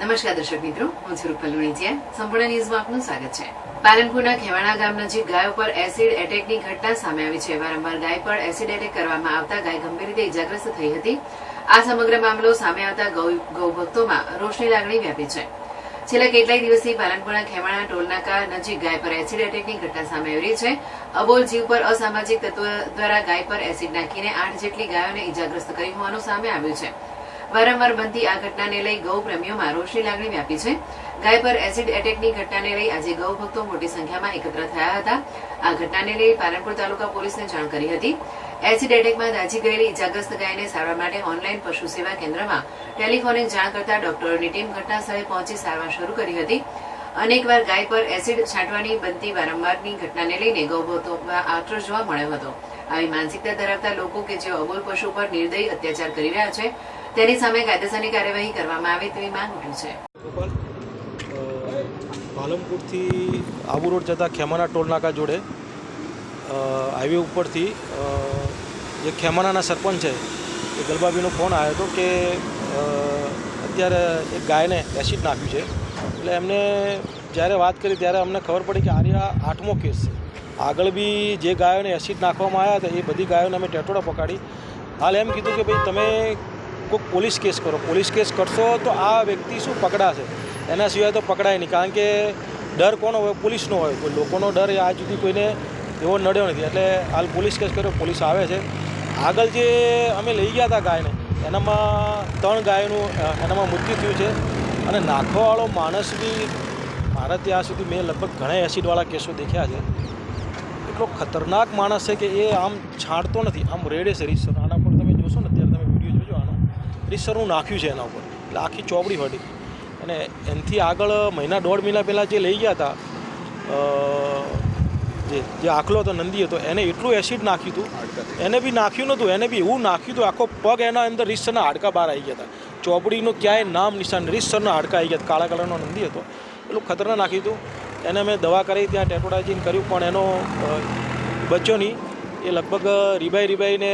નમસ્કાર દર્શક મિત્રો, હું છું રૂપલ લુણીચિયા. સંપૂર્ણ ન્યૂઝમાં આપનું સ્વાગત છે. પાલનપુરના ખેવાણા ગામ નજીક ગાયો પર એસિડ એટેકની ઘટના સામે આવી છે. વારંવાર ગાય પર એસિડ એટેક કરવામાં આવતા ગાય ગંભીર રીતે ઇજાગ્રસ્ત થઈ હતી. આ સમગ્ર મામલો સામે આવતા ગૌ ભક્તોમાં રોષની લાગણી વ્યાપી છે. છેલ્લા કેટલાય દિવસથી પાલનપુરના ખેવાણા ટોલનાકા નજીક ગાય પર એસિડ એટેકની ઘટના સામે આવી રહી છે. અબોલ જીવ પર અસામાજિક તત્વો દ્વારા ગાય પર એસિડ નાખીને 8 જેટલી ગાયોને ઇજાગ્રસ્ત કરી હોવાનું સામે આવ્યું છે. વારંવાર બનતી આ ઘટનાને લઈ ગૌ પ્રેમીઓમાં રોષની લાગણી વ્યાપી છે. ગાય પર એસિડ એટેકની ઘટનાને લઈ આજે ગૌ ભક્તો મોટી સંખ્યામાં એકત્ર થયા હતા. આ ઘટનાને લઈ પાલનપુર તાલુકા પોલીસને જાણ કરી હતી. એસિડ એટેકમાં દાઝી ગયેલી ઇજાગ્રસ્ત ગાયને સારવાર માટે ઓનલાઈન પશુ સેવા કેન્દ્રમાં ટેલિફોનિક જાણ કરતા ડોક્ટરોની ટીમ ઘટના સ્થળે પહોંચી સારવાર શરૂ કરી હતી. અનેકવાર ગાય પર એસિડ છાંટવાની બનતી વારંવારની ઘટનાને લઈને ગૌ ભક્તોમાં આક્રોશ જોવા મળ્યો હતો. આવી માનસિકતા ધરાવતા લોકો કે જેઓ અબોલ પશુ પર નિર્દયી અત્યાચાર કરી રહ્યા છે તેની સામે કાયદેસરની કાર્યવાહી કરવામાં આવે તેવી માંગ ઉઠી છે. પાલનપુરથી આબુ રોડ જતા ખેમાના ટોલનાકા જોડે હાઈવે ઉપરથી જે ખેમાનાના સરપંચ છે એ ગલબાબીનો ફોન આવ્યો હતો કે અત્યારે એક ગાયને એસિડ નાખ્યું છે. એટલે એમને જ્યારે વાત કરી ત્યારે અમને ખબર પડી કે આ 8મો કેસ છે. આગળ બી જે ગાયોને એસિડ નાખવામાં આવ્યા હતા એ બધી ગાયોને અમે ટેટોડા પકડી. હાલ એમ કીધું કે ભાઈ તમે કોઈ પોલીસ કેસ કરો. પોલીસ કેસ કરશો તો આ વ્યક્તિ શું પકડાશે, એના સિવાય તો પકડાય નહીં. કારણ કે ડર કોનો હોય? પોલીસનો હોય. કોઈ લોકોનો ડર એ આજ સુધી કોઈને એવો નડ્યો નથી. એટલે હાલ પોલીસ કેસ કર્યો, પોલીસ આવે છે. આગળ જે અમે લઈ ગયા હતા ગાયને એનામાં 3 ગાયોનું એનામાં મૃત્યુ થયું છે. અને નાખવાવાળો માણસ બી મારા ત્યાં સુધી મેં લગભગ ઘણા એસિડવાળા કેસો દેખ્યા છે. એટલો ખતરનાક માણસ છે કે એ આમ છાંટતો નથી, આમ રેડે છે રીસર. આના પર તમે જોશો ને, અત્યારે તમે વિડીયો જોજો, આનો રીસરનું નાખ્યું છે એના ઉપર. એટલે આખી ચોપડી ફટી. અને એનાથી આગળ મહિના 1.5 મહિના પહેલાં જે લઈ ગયા હતા જે આખલો હતો, નંદી હતો, એને એટલું એસિડ નાખ્યું હતું. એને બી નાખ્યું નહોતું, એને બી એવું નાખ્યું હતું આખો પગ એના અંદર રીસરના હાડકા બહાર આવી ગયા હતા. ચોપડીનું ક્યાંય નામ નિશાન, રીસરના હાડકા આવી ગયા. કાળા કલરનો નંદી હતો, એટલું ખતરનાક નાખ્યું હતું. એને મેં દવા કરી, ત્યાં ટેટોડાઇઝિંગ કર્યું, પણ એનો બચ્યો નહીં. એ લગભગ રીબાઈને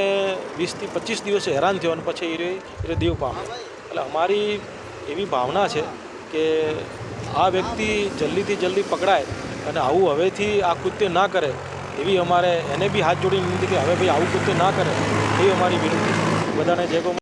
20 થી 25 દિવસે હેરાન થયો અને પછી એ દેવ પામ્યો. એટલે અમારી એવી ભાવના છે કે આ વ્યક્તિ જલ્દીથી જલ્દી પકડાય અને આવું હવેથી આ કૃત્ય ના કરે એવી અમારે એને બી હાથ જોડીને વિનંતી કે હવે ભાઈ આવું કૃત્ય ના કરે એવી અમારી વિનંતી. બધાને જય ગૌ.